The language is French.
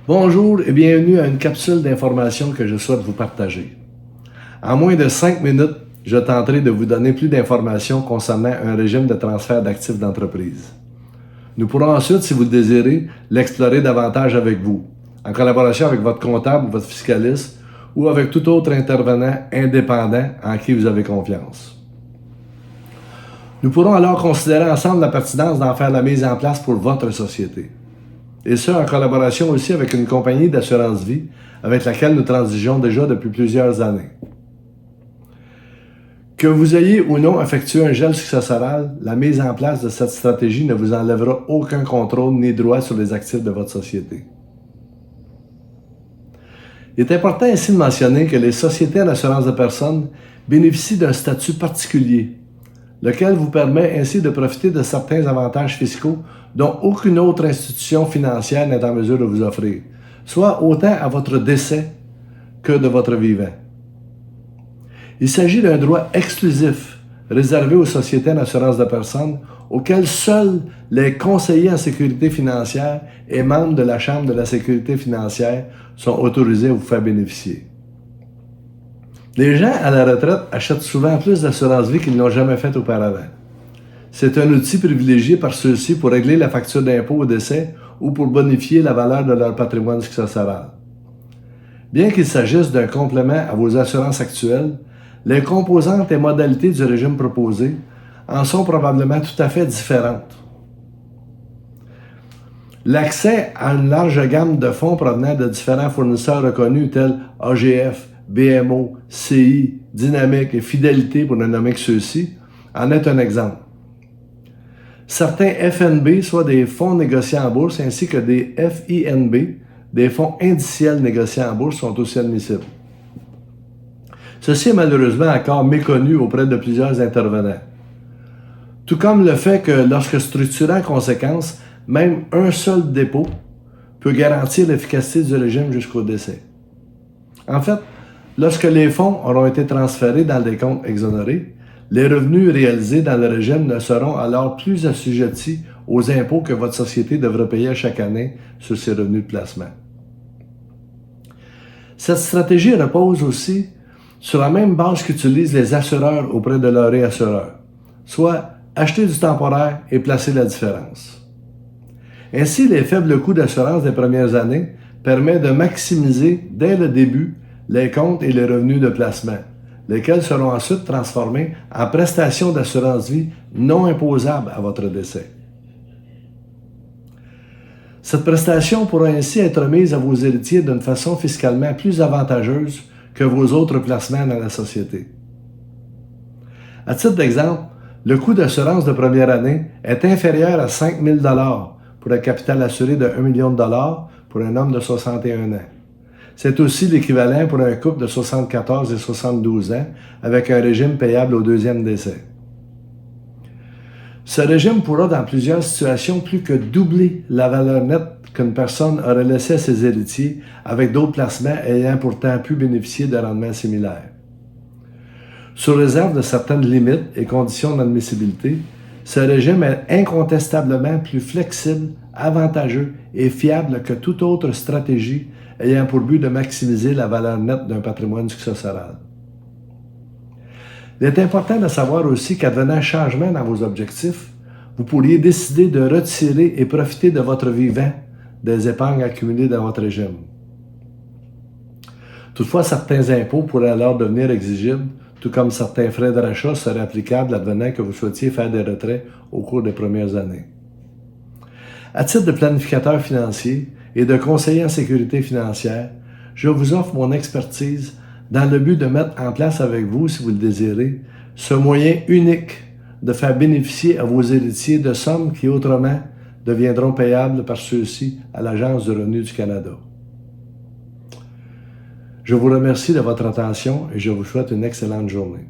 Bonjour et bienvenue à une capsule d'information que je souhaite vous partager. En moins de 5 minutes, je tenterai de vous donner plus d'informations concernant un régime de transfert d'actifs d'entreprise. Nous pourrons ensuite, si vous le désirez, l'explorer davantage avec vous, en collaboration avec votre comptable ou votre fiscaliste ou avec tout autre intervenant indépendant en qui vous avez confiance. Nous pourrons alors considérer ensemble la pertinence d'en faire la mise en place pour votre société. Et ce, en collaboration aussi avec une compagnie d'assurance vie avec laquelle nous transigeons déjà depuis plusieurs années. Que vous ayez ou non effectué un gel successoral, la mise en place de cette stratégie ne vous enlèvera aucun contrôle ni droit sur les actifs de votre société. Il est important ici de mentionner que les sociétés en assurance de personnes bénéficient d'un statut particulier, lequel vous permet ainsi de profiter de certains avantages fiscaux dont aucune autre institution financière n'est en mesure de vous offrir, soit autant à votre décès que de votre vivant. Il s'agit d'un droit exclusif réservé aux sociétés en assurance de personnes auxquelles seuls les conseillers en sécurité financière et membres de la Chambre de la sécurité financière sont autorisés à vous faire bénéficier. Les gens à la retraite achètent souvent plus d'assurance vie qu'ils n'ont jamais fait auparavant. C'est un outil privilégié par ceux-ci pour régler la facture d'impôt au décès ou pour bonifier la valeur de leur patrimoine successoral. Bien qu'il s'agisse d'un complément à vos assurances actuelles, les composantes et modalités du régime proposé en sont probablement tout à fait différentes. L'accès à une large gamme de fonds provenant de différents fournisseurs reconnus tels AGF, BMO, CI, Dynamique et Fidélité, pour ne nommer que ceux-ci, en est un exemple. Certains FNB, soit des fonds négociés en bourse, ainsi que des FINB, des fonds indiciels négociés en bourse, sont aussi admissibles. Ceci est malheureusement encore méconnu auprès de plusieurs intervenants. Tout comme le fait que lorsque structuré en conséquence, même un seul dépôt peut garantir l'efficacité du régime jusqu'au décès. En fait, lorsque les fonds auront été transférés dans des comptes exonérés, les revenus réalisés dans le régime ne seront alors plus assujettis aux impôts que votre société devra payer chaque année sur ses revenus de placement. Cette stratégie repose aussi sur la même base qu'utilisent les assureurs auprès de leurs réassureurs, soit acheter du temporaire et placer la différence. Ainsi, les faibles coûts d'assurance des premières années permettent de maximiser dès le début les comptes et les revenus de placement, lesquels seront ensuite transformés en prestations d'assurance vie non imposables à votre décès. Cette prestation pourra ainsi être mise à vos héritiers d'une façon fiscalement plus avantageuse que vos autres placements dans la société. À titre d'exemple, le coût d'assurance de première année est inférieur à 5 000 $ pour un capital assuré de 1 million de dollars pour un homme de 61 ans. C'est aussi l'équivalent pour un couple de 74 et 72 ans avec un régime payable au deuxième décès. Ce régime pourra dans plusieurs situations plus que doubler la valeur nette qu'une personne aurait laissée à ses héritiers avec d'autres placements ayant pourtant pu bénéficier de rendements similaires. Sous réserve de certaines limites et conditions d'admissibilité, ce régime est incontestablement plus flexible, avantageux et fiable que toute autre stratégie ayant pour but de maximiser la valeur nette d'un patrimoine successoral. Il est important de savoir aussi qu'advenant changement dans vos objectifs, vous pourriez décider de retirer et profiter de votre vivant des épargnes accumulées dans votre régime. Toutefois, certains impôts pourraient alors devenir exigibles, tout comme certains frais de rachat seraient applicables advenant que vous souhaitiez faire des retraits au cours des premières années. À titre de planificateur financier et de conseiller en sécurité financière, je vous offre mon expertise dans le but de mettre en place avec vous, si vous le désirez, ce moyen unique de faire bénéficier à vos héritiers de sommes qui autrement deviendront payables par ceux-ci à l'Agence du revenu du Canada. Je vous remercie de votre attention et je vous souhaite une excellente journée.